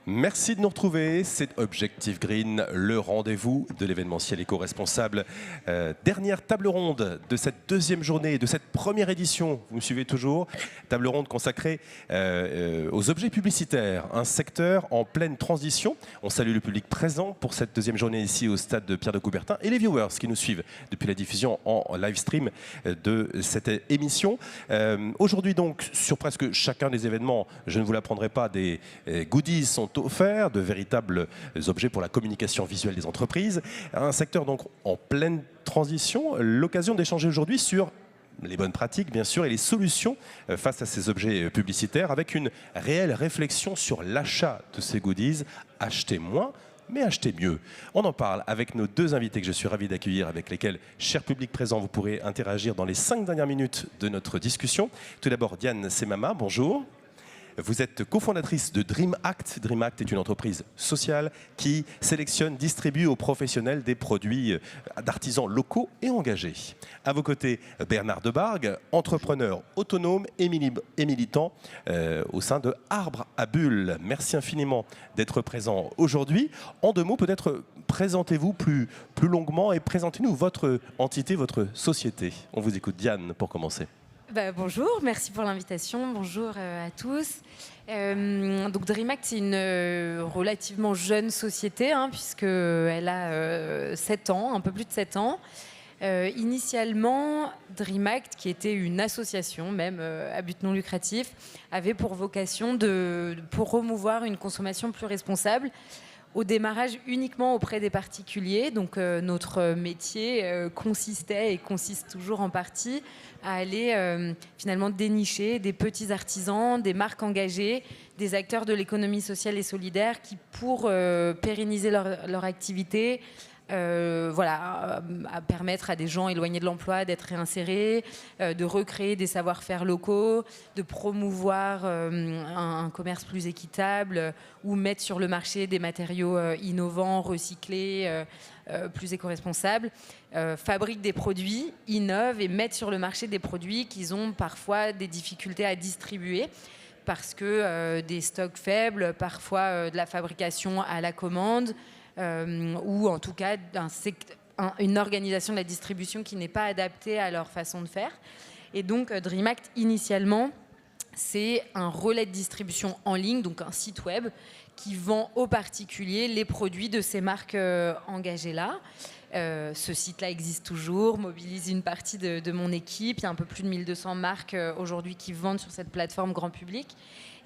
Merci de nous retrouver, c'est Objectif Green, le rendez-vous de l'événementiel éco-responsable. Dernière table ronde de cette deuxième journée, de cette première édition, vous me suivez toujours, table ronde consacrée aux objets publicitaires, un secteur en pleine transition. On salue le public présent pour cette deuxième journée ici au stade de Pierre de Coubertin et les viewers qui nous suivent depuis la diffusion en live stream de cette émission. Aujourd'hui donc, sur presque chacun des événements, je ne vous l'apprendrai pas, des goodies sont offerts, de véritables objets pour la communication visuelle des entreprises. Un secteur donc en pleine transition, l'occasion d'échanger aujourd'hui sur les bonnes pratiques bien sûr et les solutions face à ces objets publicitaires avec une réelle réflexion sur l'achat de ces goodies. Acheter moins, mais acheter mieux. On en parle avec nos deux invités que je suis ravi d'accueillir, avec lesquels, cher public présent, vous pourrez interagir dans les 5 dernières minutes de notre discussion. Tout d'abord, Diane Semama, bonjour. Vous êtes cofondatrice de DreamAct. DreamAct est une entreprise sociale qui sélectionne, distribue aux professionnels des produits d'artisans locaux et engagés. À vos côtés, Bernard Debargue, entrepreneur autonome et militant au sein de Arbre à Bulles. Merci infiniment d'être présent aujourd'hui. En 2 mots, peut-être présentez-vous plus longuement et présentez-nous votre entité, votre société. On vous écoute, Diane, pour commencer. Bonjour, merci pour l'invitation. Bonjour à tous. Donc DreamAct, c'est une relativement jeune société, puisqu'elle a 7 ans, un peu plus de 7 ans. Initialement, DreamAct, qui était une association même à but non lucratif, avait pour vocation de promouvoir une consommation plus responsable. Au démarrage uniquement auprès des particuliers, donc notre métier consistait et consiste toujours en partie à aller finalement dénicher des petits artisans, des marques engagées, des acteurs de l'économie sociale et solidaire qui, pour pérenniser leur activité, à permettre à des gens éloignés de l'emploi d'être réinsérés, de recréer des savoir-faire locaux, de promouvoir un commerce plus équitable ou mettre sur le marché des matériaux innovants, recyclés, plus éco-responsables, fabriquent des produits, innovent et mettent sur le marché des produits qu'ils ont parfois des difficultés à distribuer parce que des stocks faibles, parfois de la fabrication à la commande, ou en tout cas une organisation de la distribution qui n'est pas adaptée à leur façon de faire. Et donc DreamAct, initialement, c'est un relais de distribution en ligne, donc un site web qui vend aux particuliers les produits de ces marques engagées-là. Ce site-là existe toujours, mobilise une partie de mon équipe. Il y a un peu plus de 1200 marques aujourd'hui qui vendent sur cette plateforme grand public.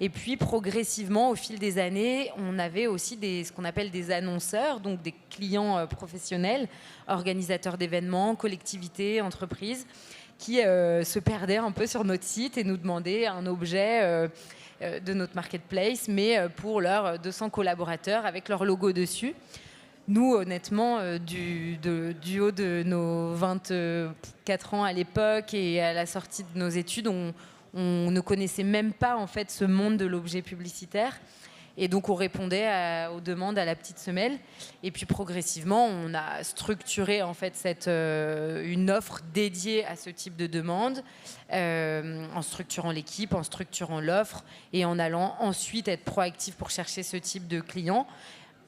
Et puis progressivement, au fil des années, on avait aussi ce qu'on appelle des annonceurs, donc des clients professionnels, organisateurs d'événements, collectivités, entreprises, qui se perdaient un peu sur notre site et nous demandaient un objet de notre marketplace, mais pour leurs 200 collaborateurs avec leur logo dessus. Nous, honnêtement, du haut de nos 24 ans à l'époque et à la sortie de nos études, on ne connaissait même pas en fait ce monde de l'objet publicitaire. Et donc on répondait aux demandes à la petite semelle. Et puis progressivement, on a structuré en fait une offre dédiée à ce type de demande, en structurant l'équipe, en structurant l'offre et en allant ensuite être proactif pour chercher ce type de clients,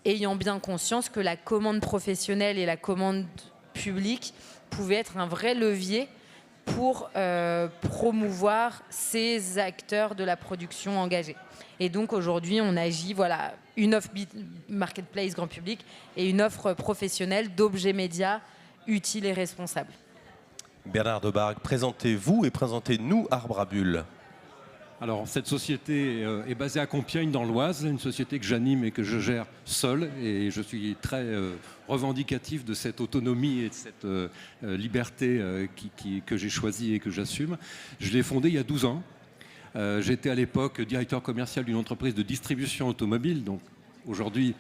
ayant bien conscience que la commande professionnelle et la commande publique pouvaient être un vrai levier pour promouvoir ces acteurs de la production engagés. Et donc aujourd'hui, on agit, une offre marketplace grand public et une offre professionnelle d'objets médias utiles et responsables. Bernard Debargue, présentez-vous et présentez-nous Arbre à Bulles. Alors, cette société est basée à Compiègne, dans l'Oise, une société que j'anime et que je gère seul. Et je suis très revendicatif de cette autonomie et de cette liberté que j'ai choisie et que j'assume. Je l'ai fondée il y a 12 ans. J'étais à l'époque directeur commercial d'une entreprise de distribution automobile. Donc, aujourd'hui,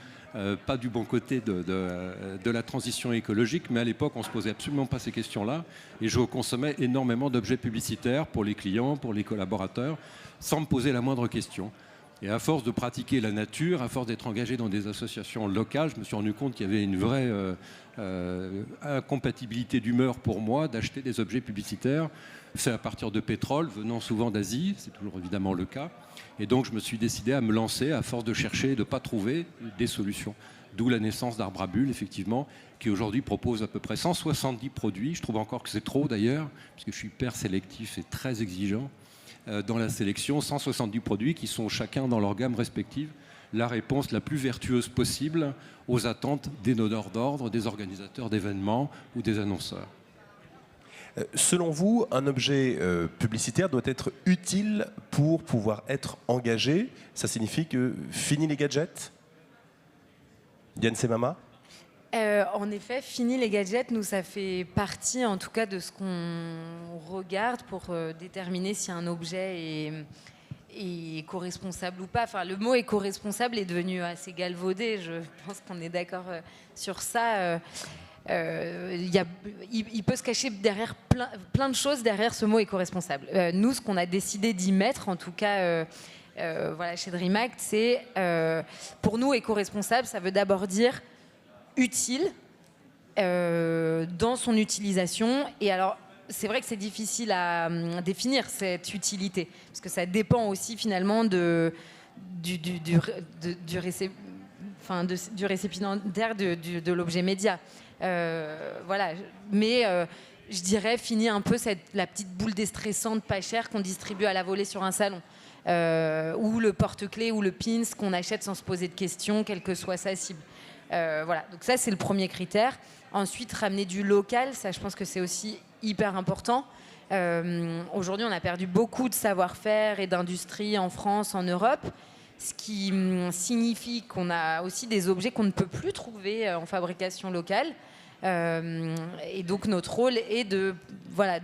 pas du bon côté de la transition écologique, mais à l'époque, on ne se posait absolument pas ces questions-là. Et je consommais énormément d'objets publicitaires pour les clients, pour les collaborateurs, sans me poser la moindre question. Et à force de pratiquer la nature, à force d'être engagé dans des associations locales, je me suis rendu compte qu'il y avait une vraie incompatibilité d'humeur pour moi d'acheter des objets publicitaires faits à partir de pétrole, venant souvent d'Asie, c'est toujours évidemment le cas. Et donc je me suis décidé à me lancer à force de chercher et de ne pas trouver des solutions. D'où la naissance d'Arbre à Bulles, effectivement, qui aujourd'hui propose à peu près 170 produits. Je trouve encore que c'est trop d'ailleurs, parce que je suis hyper sélectif et très exigeant dans la sélection. 170 produits qui sont chacun dans leur gamme respective la réponse la plus vertueuse possible aux attentes des donneurs d'ordre, des organisateurs d'événements ou des annonceurs. Selon vous, un objet publicitaire doit être utile pour pouvoir être engagé. Ça signifie que fini les gadgets? Diane Semama? En effet, fini les gadgets, nous, ça fait partie en tout cas de ce qu'on regarde pour déterminer si un objet est éco-responsable ou pas. Enfin, le mot éco-responsable est devenu assez galvaudé, je pense qu'on est d'accord sur ça. Il peut se cacher derrière plein de choses derrière ce mot éco-responsable. Nous, ce qu'on a décidé d'y mettre, en tout cas voilà, chez DreamAct, c'est pour nous éco-responsable, ça veut d'abord dire utile dans son utilisation. Et alors, c'est vrai que c'est difficile à définir cette utilité, parce que ça dépend aussi finalement du récipiendaire de l'objet média. Voilà. Mais je dirais finir un peu la petite boule déstressante pas chère qu'on distribue à la volée sur un salon. Ou le porte-clés ou le pins qu'on achète sans se poser de questions, quelle que soit sa cible. Voilà, donc ça c'est le premier critère. Ensuite, ramener du local, ça je pense que c'est aussi hyper important. Aujourd'hui, on a perdu beaucoup de savoir-faire et d'industrie en France, en Europe, ce qui signifie qu'on a aussi des objets qu'on ne peut plus trouver en fabrication locale. Et donc notre rôle est de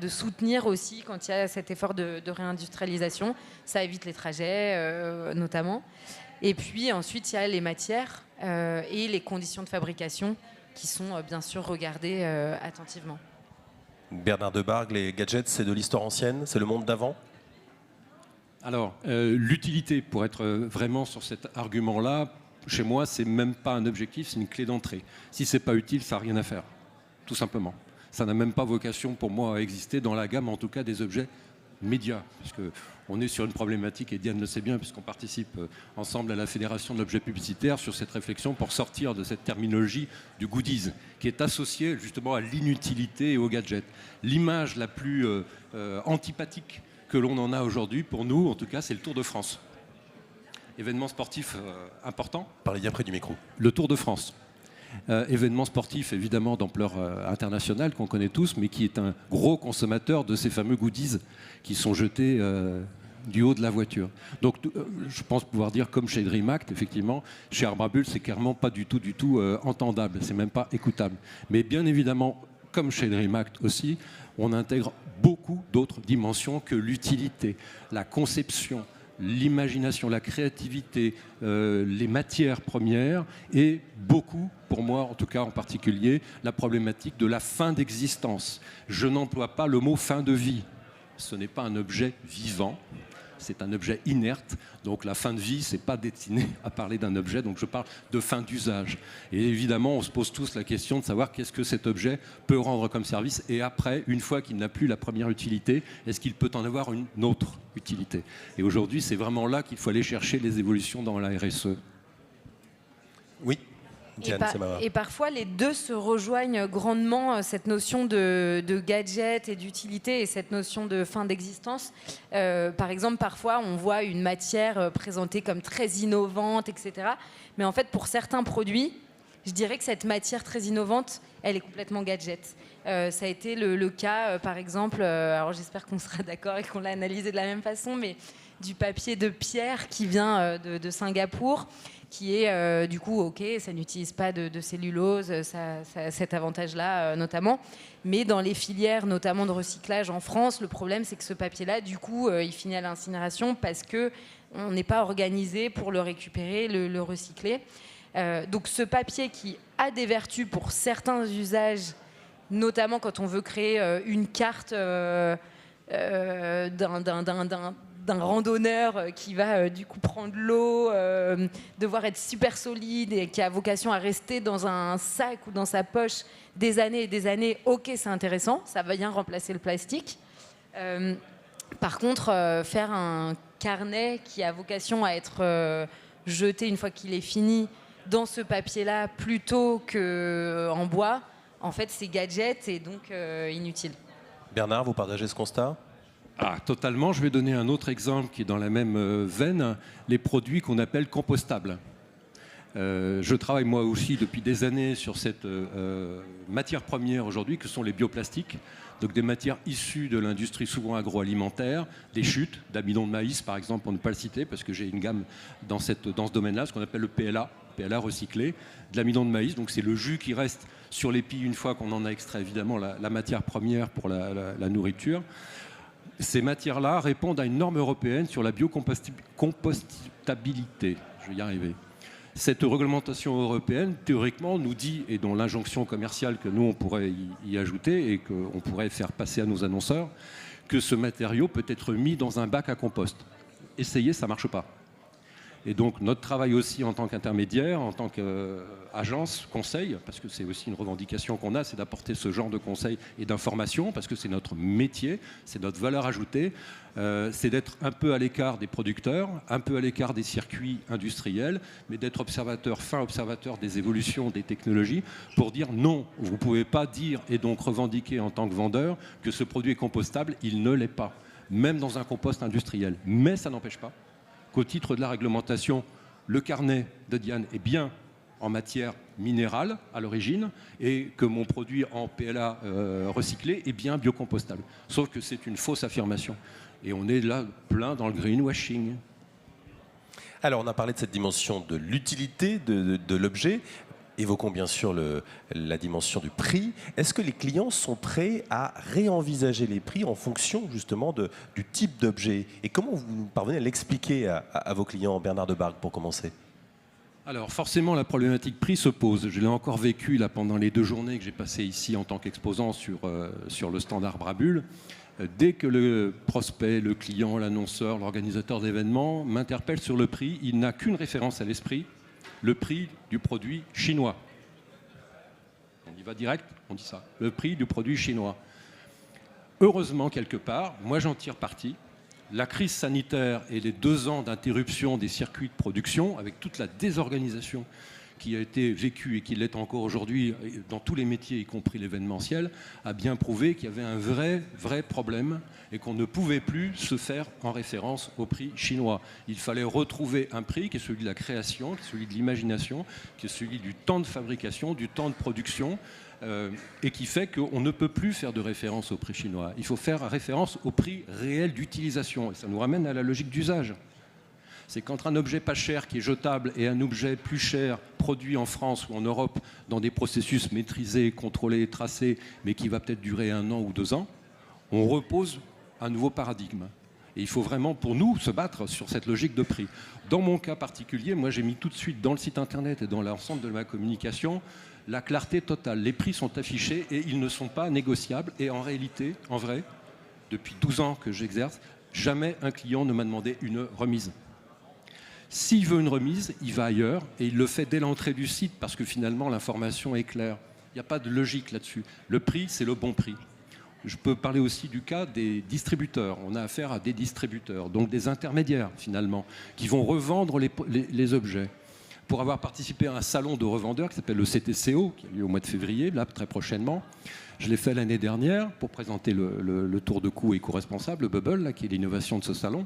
soutenir aussi quand il y a cet effort de réindustrialisation. Ça évite les trajets notamment. Et puis ensuite, il y a les matières et les conditions de fabrication qui sont bien sûr regardées attentivement. Bernard Debargue, les gadgets, c'est de l'histoire ancienne, c'est le monde d'avant? Alors, l'utilité, pour être vraiment sur cet argument-là, chez moi, c'est même pas un objectif, c'est une clé d'entrée. Si c'est pas utile, ça n'a rien à faire, tout simplement. Ça n'a même pas vocation pour moi à exister dans la gamme, en tout cas, des objets médias, puisque on est sur une problématique, et Diane le sait bien, puisqu'on participe ensemble à la Fédération de l'objet publicitaire sur cette réflexion pour sortir de cette terminologie du goodies, qui est associée justement à l'inutilité et au gadget. L'image la plus antipathique que l'on en a aujourd'hui, pour nous, en tout cas, c'est le Tour de France. Événement sportif important. Parlez bien près du micro. Le Tour de France. Événement sportif évidemment d'ampleur internationale qu'on connaît tous, mais qui est un gros consommateur de ces fameux goodies qui sont jetés du haut de la voiture. Donc je pense pouvoir dire, comme chez DreamAct, effectivement, chez Arbre à Bulles, c'est clairement pas du tout entendable, c'est même pas écoutable. Mais bien évidemment, comme chez DreamAct aussi, on intègre beaucoup d'autres dimensions que l'utilité, la conception, l'imagination, la créativité, les matières premières et beaucoup, pour moi en tout cas en particulier, la problématique de la fin d'existence. Je n'emploie pas le mot fin de vie. Ce n'est pas un objet vivant, c'est un objet inerte. Donc la fin de vie, c'est pas destiné à parler d'un objet, donc je parle de fin d'usage. Et évidemment, on se pose tous la question de savoir qu'est-ce que cet objet peut rendre comme service. Et après, une fois qu'il n'a plus la première utilité, est-ce qu'il peut en avoir une autre utilité? Et aujourd'hui, c'est vraiment là qu'il faut aller chercher les évolutions dans la RSE. Oui. Et parfois, les deux se rejoignent grandement, cette notion de gadget et d'utilité et cette notion de fin d'existence. Par exemple, parfois, on voit une matière présentée comme très innovante, etc. Mais en fait, pour certains produits, je dirais que cette matière très innovante, elle est complètement gadget. Ça a été le cas, par exemple, alors j'espère qu'on sera d'accord et qu'on l'a analysé de la même façon, mais du papier de pierre qui vient de Singapour, qui est du coup, ok, ça n'utilise pas de cellulose, ça cet avantage-là notamment. Mais dans les filières, notamment de recyclage en France, le problème, c'est que ce papier-là, du coup, il finit à l'incinération parce qu'on n'est pas organisé pour le récupérer, le recycler. Donc ce papier qui a des vertus pour certains usages, notamment quand on veut créer une carte d'un randonneur qui va du coup prendre l'eau, devoir être super solide et qui a vocation à rester dans un sac ou dans sa poche des années et des années, ok, c'est intéressant, ça va bien remplacer le plastique. Par contre, faire un carnet qui a vocation à être jeté une fois qu'il est fini dans ce papier-là plutôt qu'en bois, en fait, c'est gadget et donc inutile. Bernard, vous partagez ce constat ? Ah, totalement. Je vais donner un autre exemple qui est dans la même veine, les produits qu'on appelle compostables. Je travaille moi aussi depuis des années sur cette matière première aujourd'hui que sont les bioplastiques, donc des matières issues de l'industrie souvent agroalimentaire, des chutes d'amidon de maïs par exemple, pour ne pas le citer, parce que j'ai une gamme dans ce domaine-là, ce qu'on appelle le PLA recyclé, de l'amidon de maïs, donc c'est le jus qui reste sur l'épi une fois qu'on en a extrait évidemment la matière première pour la nourriture. Ces matières-là répondent à une norme européenne sur la biocompostabilité. Je vais y arriver. Cette réglementation européenne, théoriquement, nous dit, et dont l'injonction commerciale que nous, on pourrait y ajouter et qu'on pourrait faire passer à nos annonceurs, que ce matériau peut être mis dans un bac à compost. Essayez, ça ne marche pas. Et donc notre travail aussi en tant qu'intermédiaire, en tant qu'agence, conseil, parce que c'est aussi une revendication qu'on a, c'est d'apporter ce genre de conseils et d'informations, parce que c'est notre métier, c'est notre valeur ajoutée, c'est d'être un peu à l'écart des producteurs, un peu à l'écart des circuits industriels, mais d'être fin observateur des évolutions des technologies, pour dire non, vous ne pouvez pas dire et donc revendiquer en tant que vendeur que ce produit est compostable, il ne l'est pas, même dans un compost industriel. Mais ça n'empêche pas qu'au titre de la réglementation, le carnet de Diane est bien en matière minérale à l'origine et que mon produit en PLA recyclé est bien biocompostable. Sauf que c'est une fausse affirmation. Et on est là plein dans le greenwashing. Alors, on a parlé de cette dimension de l'utilité de l'objet. Évoquons bien sûr la dimension du prix. Est-ce que les clients sont prêts à réenvisager les prix en fonction justement du type d'objet? Et comment vous parvenez à l'expliquer à vos clients, Bernard Debargue, pour commencer? Alors forcément, la problématique prix se pose. Je l'ai encore vécu là, pendant les 2 journées que j'ai passées ici en tant qu'exposant sur le standard Brabul. Dès que le prospect, le client, l'annonceur, l'organisateur d'événements m'interpelle sur le prix, il n'a qu'une référence à l'esprit, le prix du produit chinois. On y va direct, on dit ça. Le prix du produit chinois. Heureusement, quelque part, moi j'en tire parti. La crise sanitaire et les 2 ans d'interruption des circuits de production, avec toute la désorganisation qui a été vécue et qui l'est encore aujourd'hui dans tous les métiers, y compris l'événementiel, a bien prouvé qu'il y avait un vrai problème et qu'on ne pouvait plus se faire en référence au prix chinois. Il fallait retrouver un prix qui est celui de la création, qui est celui de l'imagination, qui est celui du temps de fabrication, du temps de production, et qui fait qu'on ne peut plus faire de référence au prix chinois. Il faut faire référence au prix réel d'utilisation. Et ça nous ramène à la logique d'usage. C'est qu'entre un objet pas cher qui est jetable et un objet plus cher produit en France ou en Europe dans des processus maîtrisés, contrôlés, tracés, mais qui va peut-être durer 1 an ou 2 ans, on repose un nouveau paradigme. Et il faut vraiment, pour nous, se battre sur cette logique de prix. Dans mon cas particulier, moi j'ai mis tout de suite dans le site internet et dans l'ensemble de ma communication la clarté totale. Les prix sont affichés et ils ne sont pas négociables. Et en réalité, en vrai, depuis 12 ans que j'exerce, jamais un client ne m'a demandé une remise. S'il veut une remise, il va ailleurs et il le fait dès l'entrée du site parce que finalement l'information est claire. Il n'y a pas de logique là-dessus. Le prix, c'est le bon prix. Je peux parler aussi du cas des distributeurs. On a affaire à des distributeurs, donc des intermédiaires finalement, qui vont revendre les objets. Pour avoir participé à un salon de revendeurs qui s'appelle le CTCO, qui a lieu au mois de février, là très prochainement, je l'ai fait l'année dernière pour présenter le tour de cou éco-responsable, le Bubble, là, qui est l'innovation de ce salon.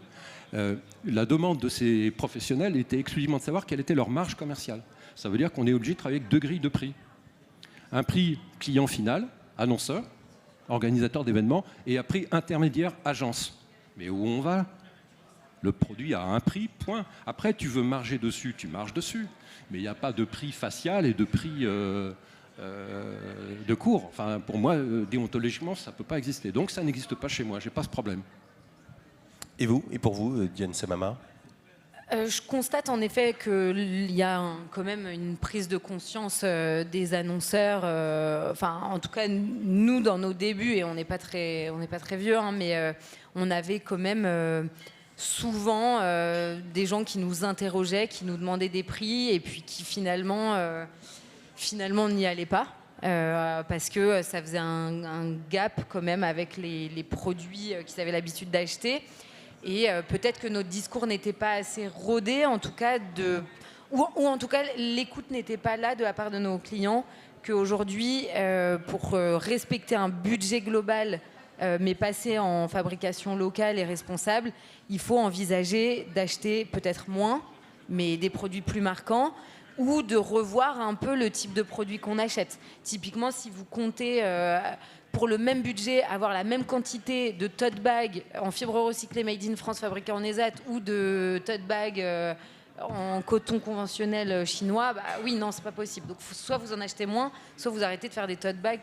La demande de ces professionnels était exclusivement de savoir quelle était leur marge commerciale. Ça veut dire qu'on est obligé de travailler avec 2 grilles de prix. Un prix client final, annonceur, organisateur d'événements, et un prix intermédiaire, agence. Mais où on va ? Le produit a un prix, point. Après, tu veux marger dessus, tu marges dessus. Mais il n'y a pas de prix facial et de prix de cours. Enfin, pour moi, déontologiquement, ça ne peut pas exister. Donc, ça n'existe pas chez moi. Je n'ai pas ce problème. Et vous ? Et pour vous, Diane Semama ? Je constate en effet qu'il y a quand même une prise de conscience des annonceurs. Enfin, en tout cas, nous, dans nos débuts, et on n'est pas très vieux, hein, mais on avait quand même souvent des gens qui nous interrogeaient, qui nous demandaient des prix et puis qui finalement n'y allaient pas. Parce que ça faisait un gap quand même avec les produits qu'ils avaient l'habitude d'acheter. Et peut-être que notre discours n'était pas assez rodé, en tout cas, ou en tout cas l'écoute n'était pas là de la part de nos clients, qu'aujourd'hui, pour respecter un budget global, mais passer en fabrication locale et responsable, il faut envisager d'acheter peut-être moins, mais des produits plus marquants, ou de revoir un peu le type de produit qu'on achète. Typiquement, si vous comptez, pour le même budget, avoir la même quantité de tote bag en fibre recyclée made in France fabriquée en ESAT ou de tote bag en coton conventionnel chinois, bah oui, non, c'est pas possible. Donc, soit vous en achetez moins, soit vous arrêtez de faire des tote bags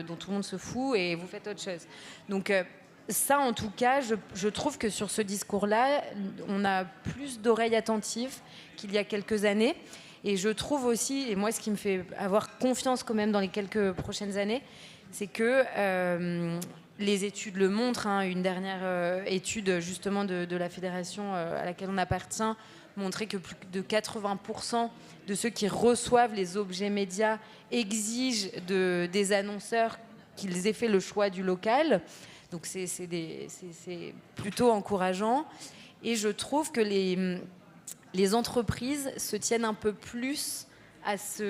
dont tout le monde se fout et vous faites autre chose. Donc, ça, en tout cas, je trouve que sur ce discours-là, on a plus d'oreilles attentives qu'il y a quelques années. Et je trouve aussi, et moi ce qui me fait avoir confiance quand même dans les quelques prochaines années, c'est que les études le montrent, hein, une dernière étude justement de la fédération à laquelle on appartient montrait que plus de 80% de ceux qui reçoivent les objets médias exigent des annonceurs qu'ils aient fait le choix du local. Donc c'est plutôt encourageant. Et je trouve que les entreprises se tiennent un peu plus à cette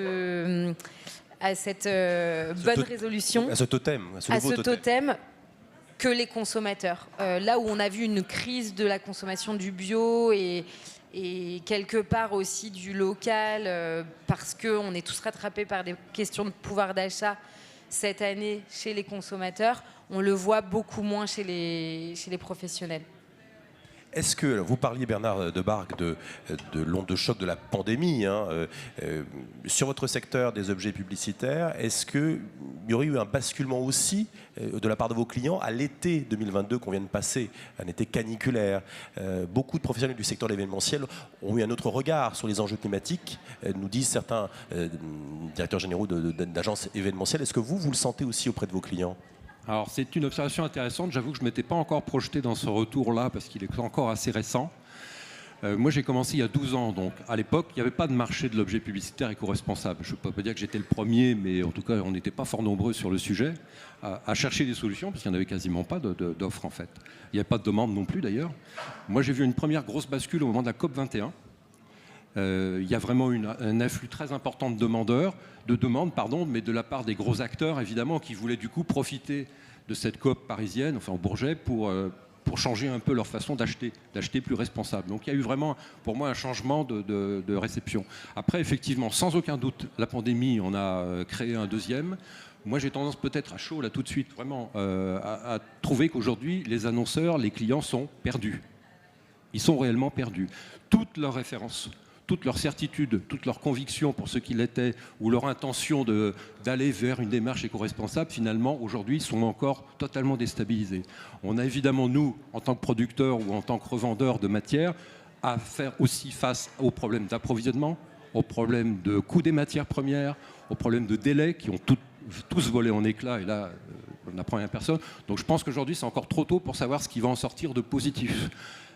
bonne résolution, à ce totem, à ce totem que les consommateurs. Là où on a vu une crise de la consommation du bio et quelque part aussi du local, parce qu'on est tous rattrapés par des questions de pouvoir d'achat cette année chez les consommateurs, on le voit beaucoup moins chez les professionnels. Est-ce que, vous parliez Bernard Debargue de l'onde de choc de la pandémie, hein, sur votre secteur des objets publicitaires, est-ce qu'il y aurait eu un basculement aussi de la part de vos clients à l'été 2022 qu'on vient de passer, un été caniculaire? Beaucoup de professionnels du secteur de l'événementiel ont eu un autre regard sur les enjeux climatiques, nous disent certains directeurs généraux d'agences événementielles. Est-ce que vous le sentez aussi auprès de vos clients ? Alors c'est une observation intéressante, j'avoue que je ne m'étais pas encore projeté dans ce retour-là parce qu'il est encore assez récent. Moi j'ai commencé il y a 12 ans, donc à l'époque il n'y avait pas de marché de l'objet publicitaire éco-responsable. Je ne peux pas dire que j'étais le premier, mais en tout cas on n'était pas fort nombreux sur le sujet à chercher des solutions parce qu'il n'y en avait quasiment pas d'offres en fait. Il n'y avait pas de demande non plus d'ailleurs. Moi j'ai vu une première grosse bascule au moment de la COP 21. Il y a vraiment un afflux très important de demandes, mais de la part des gros acteurs, évidemment, qui voulaient du coup profiter de cette COP parisienne, enfin au Bourget, pour changer un peu leur façon d'acheter plus responsable. Donc il y a eu vraiment, pour moi, un changement de réception. Après, effectivement, sans aucun doute, la pandémie, on a créé un deuxième. Moi, j'ai tendance peut-être à chaud, là, tout de suite, vraiment, à trouver qu'aujourd'hui, les annonceurs, les clients sont perdus. Ils sont réellement perdus. Toutes leurs références, toutes leurs certitudes, toutes leurs convictions pour ce qu'il était, ou leur intention d'aller vers une démarche éco-responsable, finalement, aujourd'hui, sont encore totalement déstabilisées. On a évidemment, nous, en tant que producteurs ou en tant que revendeurs de matières, à faire aussi face aux problèmes d'approvisionnement, aux problèmes de coût des matières premières, aux problèmes de délai qui ont tous volé en éclats, et là, on n'apprend rien à personne. Donc je pense qu'aujourd'hui, c'est encore trop tôt pour savoir ce qui va en sortir de positif.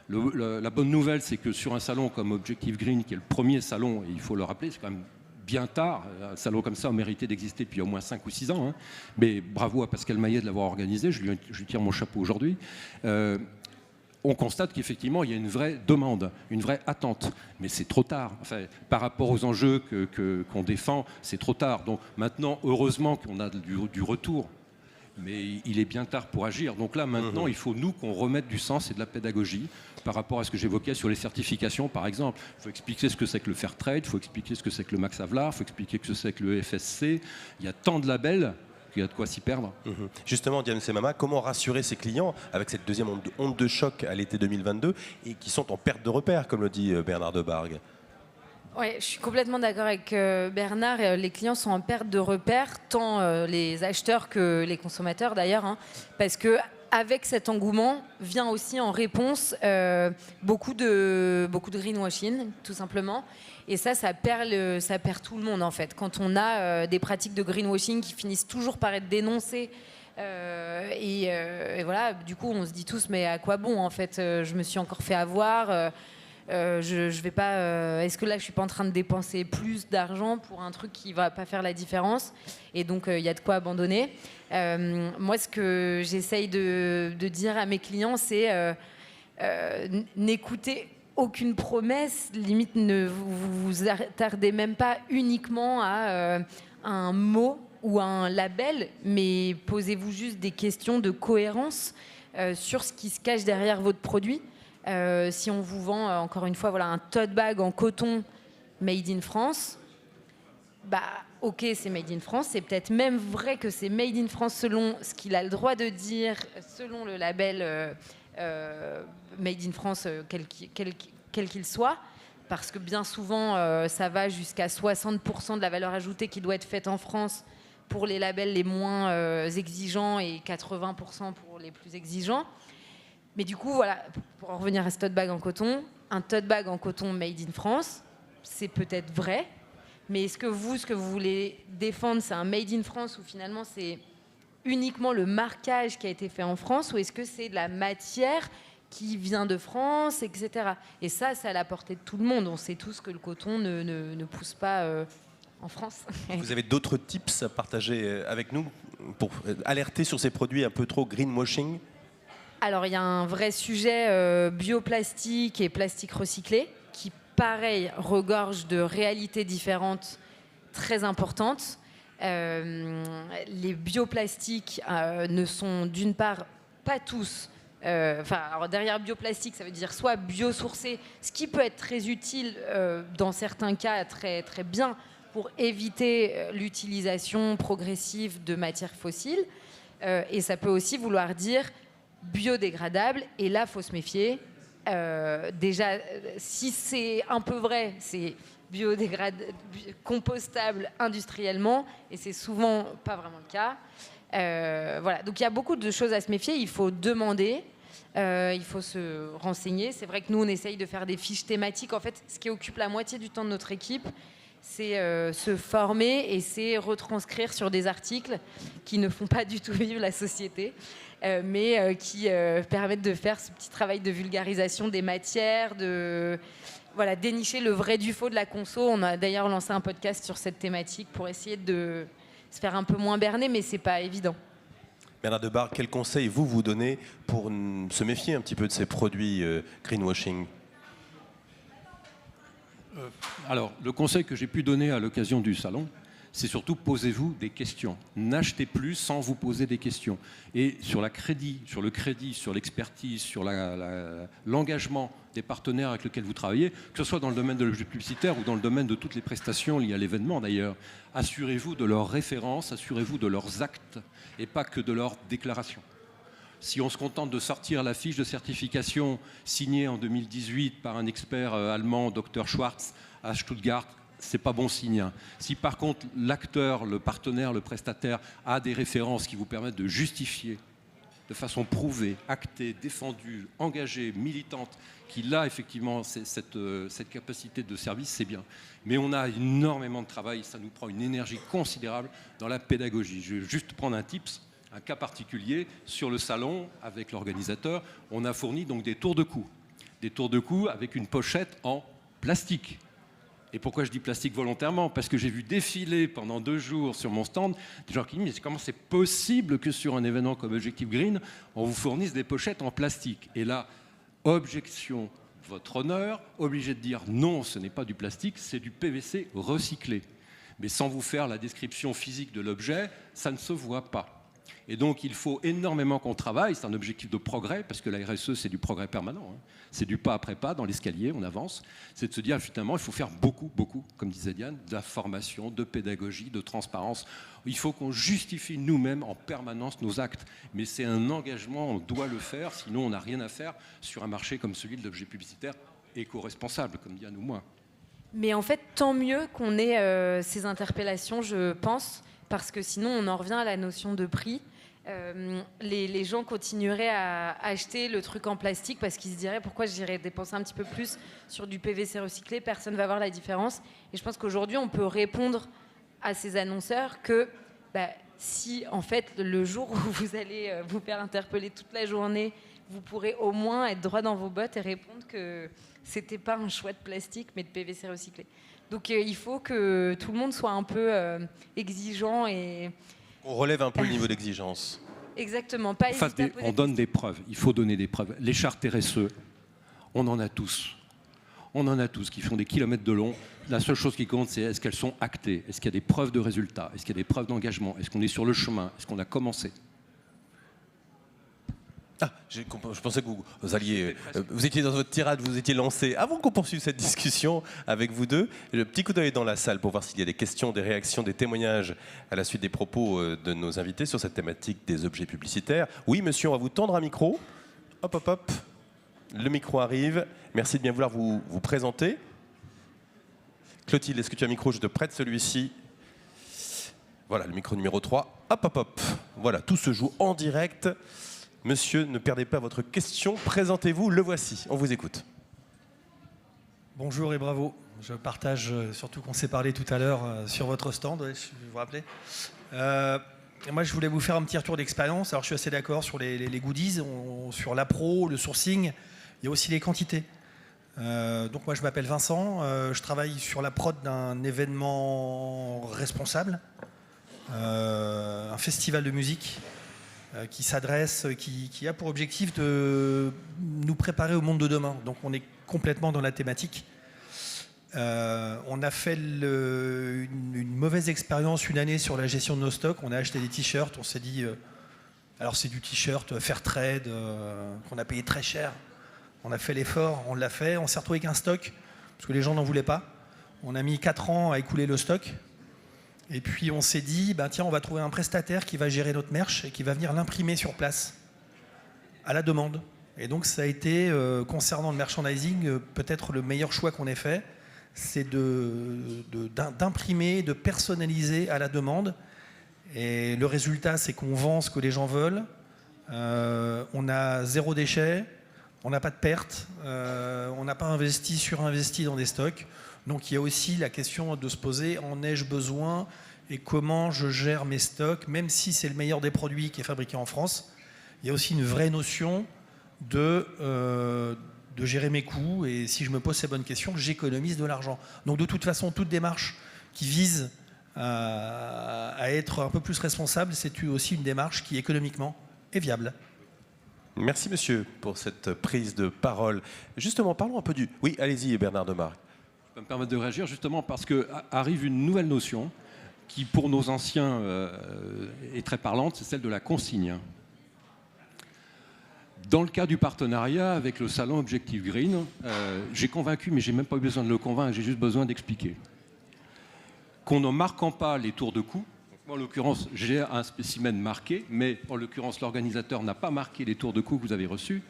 La bonne nouvelle, c'est que sur un salon comme Objective Green, qui est le premier salon, et il faut le rappeler, c'est quand même bien tard, un salon comme ça a mérité d'exister depuis au moins 5 ou 6 ans, hein. Mais bravo à Pascal Maillet de l'avoir organisé, je lui tire mon chapeau aujourd'hui. On constate qu'effectivement, il y a une vraie demande, une vraie attente. Mais c'est trop tard. Enfin, par rapport aux enjeux qu'on défend, c'est trop tard. Donc maintenant, heureusement qu'on a du retour. Mais il est bien tard pour agir. Donc là, maintenant, il faut, nous, qu'on remette du sens et de la pédagogie par rapport à ce que j'évoquais sur les certifications, par exemple. Il faut expliquer ce que c'est que le Fairtrade, il faut expliquer ce que c'est que le Max Havelaar, il faut expliquer ce que c'est que le FSC. Il y a tant de labels qu'il y a de quoi s'y perdre. Justement, Diane Semama, comment rassurer ses clients avec cette deuxième onde de choc à l'été 2022 et qui sont en perte de repère, comme le dit Bernard Debargue? Oui, je suis complètement d'accord avec Bernard. Les clients sont en perte de repère, tant les acheteurs que les consommateurs d'ailleurs, hein, parce que avec cet engouement vient aussi en réponse beaucoup de greenwashing, tout simplement. Et ça perd tout le monde en fait. Quand on a des pratiques de greenwashing qui finissent toujours par être dénoncées Et voilà, du coup, on se dit tous, mais à quoi bon en fait je me suis encore fait avoir. Je vais pas. Est-ce que là, je suis pas en train de dépenser plus d'argent pour un truc qui va pas faire la différence? Et donc, il y a de quoi abandonner. Moi, ce que j'essaye de dire à mes clients, c'est n'écoutez aucune promesse. Limite, ne vous attardez même pas uniquement à un mot ou un label, mais posez-vous juste des questions de cohérence sur ce qui se cache derrière votre produit. Si on vous vend, encore une fois, voilà, un tote bag en coton made in France, bah ok, c'est made in France, c'est peut-être même vrai que c'est made in France selon ce qu'il a le droit de dire, selon le label made in France, quel qu'il soit, parce que bien souvent, ça va jusqu'à 60% de la valeur ajoutée qui doit être faite en France pour les labels les moins exigeants et 80% pour les plus exigeants. Mais du coup, voilà, pour en revenir à ce tote bag en coton, un tote bag en coton made in France, c'est peut-être vrai, mais est-ce que ce que vous voulez défendre, c'est un made in France où finalement c'est uniquement le marquage qui a été fait en France, ou est-ce que c'est de la matière qui vient de France, etc. Et ça, c'est à la portée de tout le monde. On sait tous que le coton ne pousse pas en France. Vous avez d'autres tips à partager avec nous pour alerter sur ces produits un peu trop greenwashing? Alors, il y a un vrai sujet bioplastique et plastique recyclé qui, pareil, regorge de réalités différentes très importantes. Les bioplastiques ne sont d'une part pas tous. Alors derrière bioplastique, ça veut dire soit biosourcé, ce qui peut être très utile dans certains cas, très, très bien pour éviter l'utilisation progressive de matières fossiles. Et ça peut aussi vouloir dire biodégradable, et là, il faut se méfier. Déjà, si c'est un peu vrai, c'est compostable industriellement, et c'est souvent pas vraiment le cas. Voilà. Donc il y a beaucoup de choses à se méfier, il faut demander, il faut se renseigner. C'est vrai que nous, on essaye de faire des fiches thématiques. En fait, ce qui occupe la moitié du temps de notre équipe, c'est se former et c'est retranscrire sur des articles qui ne font pas du tout vivre la société, mais qui permettent de faire ce petit travail de vulgarisation des matières, de dénicher le vrai du faux de la conso. On a d'ailleurs lancé un podcast sur cette thématique pour essayer de se faire un peu moins berner, mais c'est pas évident. Bernard Debar, quel conseil vous donnez pour se méfier un petit peu de ces produits greenwashing? Alors, le conseil que j'ai pu donner à l'occasion du salon, c'est surtout posez-vous des questions. N'achetez plus sans vous poser des questions. Et sur le crédit, sur l'expertise, sur l'engagement des partenaires avec lesquels vous travaillez, que ce soit dans le domaine de l'objet publicitaire ou dans le domaine de toutes les prestations liées à l'événement d'ailleurs, assurez-vous de leurs références, assurez-vous de leurs actes et pas que de leurs déclarations. Si on se contente de sortir la fiche de certification signée en 2018 par un expert allemand, Dr Schwarz, à Stuttgart, c'est pas bon signe. Si par contre l'acteur, le partenaire, le prestataire a des références qui vous permettent de justifier de façon prouvée, actée, défendue, engagée, militante, qu'il a effectivement cette capacité de service, c'est bien. Mais on a énormément de travail, ça nous prend une énergie considérable dans la pédagogie. Je vais juste prendre un cas particulier. Sur le salon, avec l'organisateur, on a fourni donc des tours de cou. Des tours de cou avec une pochette en plastique. Et pourquoi je dis plastique volontairement? Parce que j'ai vu défiler pendant 2 jours sur mon stand des gens qui me disent comment c'est possible que sur un événement comme Objectif Green, on vous fournisse des pochettes en plastique. Et là, objection, votre honneur, obligé de dire non, ce n'est pas du plastique, c'est du PVC recyclé. Mais sans vous faire la description physique de l'objet, ça ne se voit pas. Et donc, il faut énormément qu'on travaille. C'est un objectif de progrès, parce que la RSE, c'est du progrès permanent. Hein. C'est du pas après pas dans l'escalier, on avance. C'est de se dire, finalement, il faut faire beaucoup, comme disait Diane, d'information, de pédagogie, de transparence. Il faut qu'on justifie nous-mêmes en permanence nos actes. Mais c'est un engagement, on doit le faire, sinon on n'a rien à faire sur un marché comme celui de l'objet publicitaire éco-responsable, comme Diane ou moi. Mais en fait, tant mieux qu'on ait ces interpellations, je pense, parce que sinon, on en revient à la notion de prix. Les gens continueraient à acheter le truc en plastique parce qu'ils se diraient pourquoi j'irais dépenser un petit peu plus sur du PVC recyclé, personne ne va voir la différence. Et je pense qu'aujourd'hui, on peut répondre à ces annonceurs que si en fait le jour où vous allez vous faire interpeller toute la journée, vous pourrez au moins être droit dans vos bottes et répondre que c'était pas un choix de plastique mais de PVC recyclé. Donc il faut que tout le monde soit un peu exigeant et... On relève un peu le niveau d'exigence. Exactement, pas hésiter à poser on donne des preuves, il faut donner des preuves. Les chartes RSE, on en a tous. On en a tous qui font des kilomètres de long. La seule chose qui compte, c'est est-ce qu'elles sont actées? Est-ce qu'il y a des preuves de résultats? Est-ce qu'il y a des preuves d'engagement? Est-ce qu'on est sur le chemin? Est-ce qu'on a commencé? Ah, je pensais que vous alliez... vous étiez dans votre tirade, vous étiez lancé avant qu'on poursuive cette discussion avec vous deux. Le petit coup d'œil dans la salle pour voir s'il y a des questions, des réactions, des témoignages à la suite des propos de nos invités sur cette thématique des objets publicitaires. Oui, monsieur, on va vous tendre un micro. Hop, hop, hop. Le micro arrive. Merci de bien vouloir vous présenter. Clotilde, est-ce que tu as un micro? Je te prête celui-ci. Voilà, le micro numéro 3. Hop, hop, hop. Voilà, tout se joue en direct. Monsieur, ne perdez pas votre question. Présentez-vous, le voici. On vous écoute. Bonjour et bravo. Je partage, surtout qu'on s'est parlé tout à l'heure sur votre stand, vous vous rappelez. Moi, je voulais vous faire un petit retour d'expérience. Alors, je suis assez d'accord sur les goodies, sur l'appro, le sourcing. Il y a aussi les quantités. Donc, moi, je m'appelle Vincent. Je travaille sur la prod d'un événement responsable, un festival de musique qui s'adresse, qui a pour objectif de nous préparer au monde de demain. Donc, on est complètement dans la thématique. On a fait une mauvaise expérience une année sur la gestion de nos stocks. On a acheté des t-shirts, on s'est dit, alors c'est du t-shirt Fairtrade qu'on a payé très cher. On a fait l'effort, on l'a fait, on s'est retrouvé avec un stock parce que les gens n'en voulaient pas. On a mis 4 ans à écouler le stock. Et puis on s'est dit, tiens, on va trouver un prestataire qui va gérer notre merch et qui va venir l'imprimer sur place, à la demande. Et donc ça a été, concernant le merchandising, peut-être le meilleur choix qu'on ait fait. C'est d'imprimer, de personnaliser à la demande. Et le résultat, c'est qu'on vend ce que les gens veulent. On a 0 déchet, on n'a pas de perte, on n'a pas surinvesti dans des stocks. Donc il y a aussi la question de se poser, en ai-je besoin et comment je gère mes stocks, même si c'est le meilleur des produits qui est fabriqué en France. Il y a aussi une vraie notion de gérer mes coûts, et si je me pose ces bonnes questions, j'économise de l'argent. Donc de toute façon, toute démarche qui vise à être un peu plus responsable, c'est aussi une démarche qui économiquement est viable. Merci monsieur pour cette prise de parole. Justement, parlons un peu du... Oui, allez-y Bernard Demargue. Je peux me permettre de réagir justement parce qu'arrive une nouvelle notion qui, pour nos anciens, est très parlante, c'est celle de la consigne. Dans le cas du partenariat avec le salon Objectif Green, j'ai convaincu, mais je n'ai même pas eu besoin de le convaincre, j'ai juste besoin d'expliquer. Qu'en ne marquant pas les tours de cou, moi en l'occurrence j'ai un spécimen marqué, mais en l'occurrence l'organisateur n'a pas marqué les tours de cou que vous avez reçus,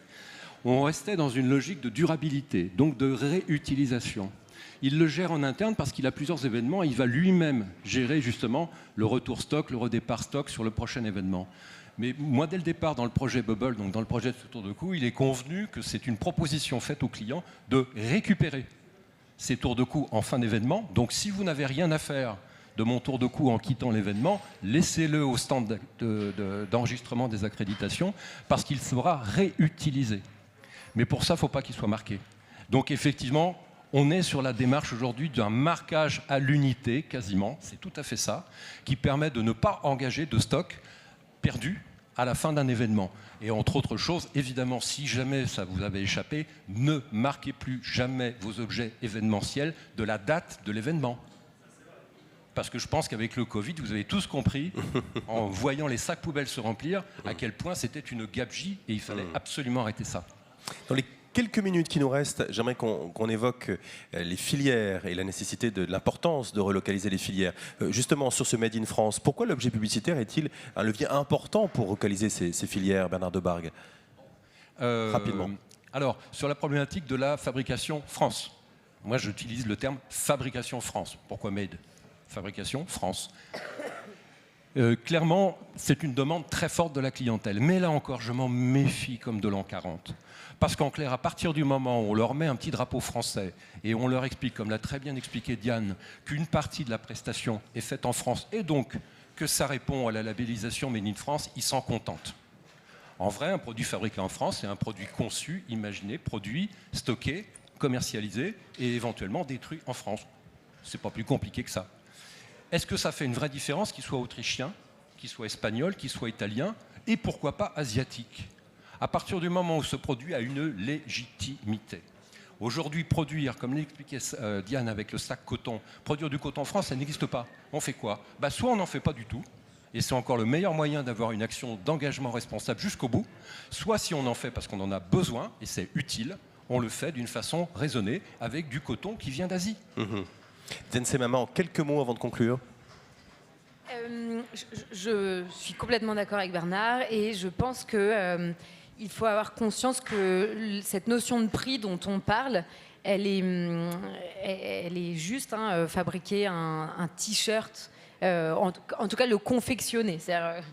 on restait dans une logique de durabilité, donc de réutilisation. Il le gère en interne parce qu'il a plusieurs événements et il va lui-même gérer justement le retour stock, le redépart stock sur le prochain événement. Mais moi, dès le départ, dans le projet Bubble, donc dans le projet de ce tour de cou, il est convenu que c'est une proposition faite au client de récupérer ces tours de cou en fin d'événement. Donc si vous n'avez rien à faire de mon tour de cou en quittant l'événement, laissez-le au stand d'enregistrement des accréditations parce qu'il sera réutilisé. Mais pour ça, il ne faut pas qu'il soit marqué. Donc effectivement, on est sur la démarche aujourd'hui d'un marquage à l'unité, quasiment, c'est tout à fait ça, qui permet de ne pas engager de stock perdu à la fin d'un événement. Et entre autres choses, évidemment, si jamais ça vous avait échappé, ne marquez plus jamais vos objets événementiels de la date de l'événement. Parce que je pense qu'avec le Covid, vous avez tous compris, en voyant les sacs poubelles se remplir, à quel point c'était une gabegie et il fallait absolument arrêter ça. Dans les quelques minutes qui nous restent, j'aimerais qu'on évoque les filières et la nécessité de l'importance de relocaliser les filières. Justement, sur ce Made in France, pourquoi l'objet publicitaire est-il un levier important pour relocaliser ces filières, Bernard Debargue? Rapidement. Alors, sur la problématique de la fabrication France, moi j'utilise le terme fabrication France. Pourquoi Made? Fabrication France. Clairement, c'est une demande très forte de la clientèle. Mais là encore, je m'en méfie comme de l'an 40. Parce qu'en clair, à partir du moment où on leur met un petit drapeau français et on leur explique, comme l'a très bien expliqué Diane, qu'une partie de la prestation est faite en France et donc que ça répond à la labellisation Made in France, ils s'en contentent. En vrai, un produit fabriqué en France, c'est un produit conçu, imaginé, produit, stocké, commercialisé et éventuellement détruit en France. C'est pas plus compliqué que ça. Est-ce que ça fait une vraie différence qu'il soit autrichien, qu'il soit espagnol, qu'il soit italien et pourquoi pas asiatique? À partir du moment où ce produit a une légitimité. Aujourd'hui, produire, comme l'expliquait Diane avec le sac coton, produire du coton en France, ça n'existe pas. On fait quoi? Soit on n'en fait pas du tout, et c'est encore le meilleur moyen d'avoir une action d'engagement responsable jusqu'au bout, soit si on en fait parce qu'on en a besoin, et c'est utile, on le fait d'une façon raisonnée, avec du coton qui vient d'Asie. Diane Semama, en quelques mots avant de conclure. Je suis complètement d'accord avec Bernard et je pense que il faut avoir conscience que cette notion de prix dont on parle, elle est juste. Fabriquer un t-shirt, en tout cas le confectionner, c'est-à-dire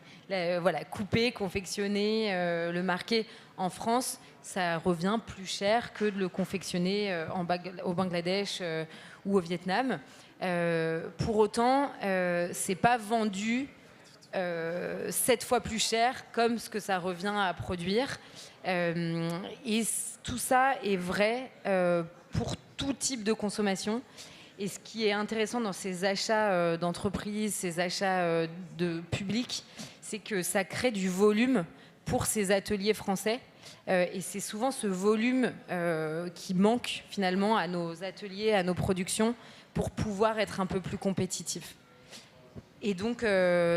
voilà, couper, confectionner, le marquer en France, ça revient plus cher que de le confectionner au Bangladesh ou au Vietnam. Pour autant, c'est pas vendu 7 fois plus cher comme ce que ça revient à produire. Et tout ça est vrai pour tout type de consommation. Et ce qui est intéressant dans ces achats d'entreprises, ces achats de public, c'est que ça crée du volume pour ces ateliers français. Et c'est souvent ce volume qui manque finalement à nos ateliers, à nos productions, pour pouvoir être un peu plus compétitifs. Et donc,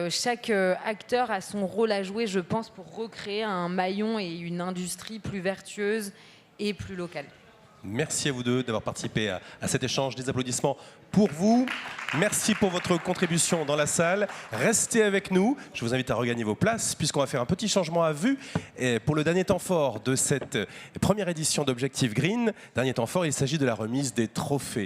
chaque acteur a son rôle à jouer, je pense, pour recréer un maillon et une industrie plus vertueuse et plus locale. Merci à vous deux d'avoir participé à cet échange. Des applaudissements pour vous. Merci pour votre contribution dans la salle. Restez avec nous. Je vous invite à regagner vos places puisqu'on va faire un petit changement à vue. Et pour le dernier temps fort de cette première édition d'Objectif Green, dernier temps fort, il s'agit de la remise des trophées.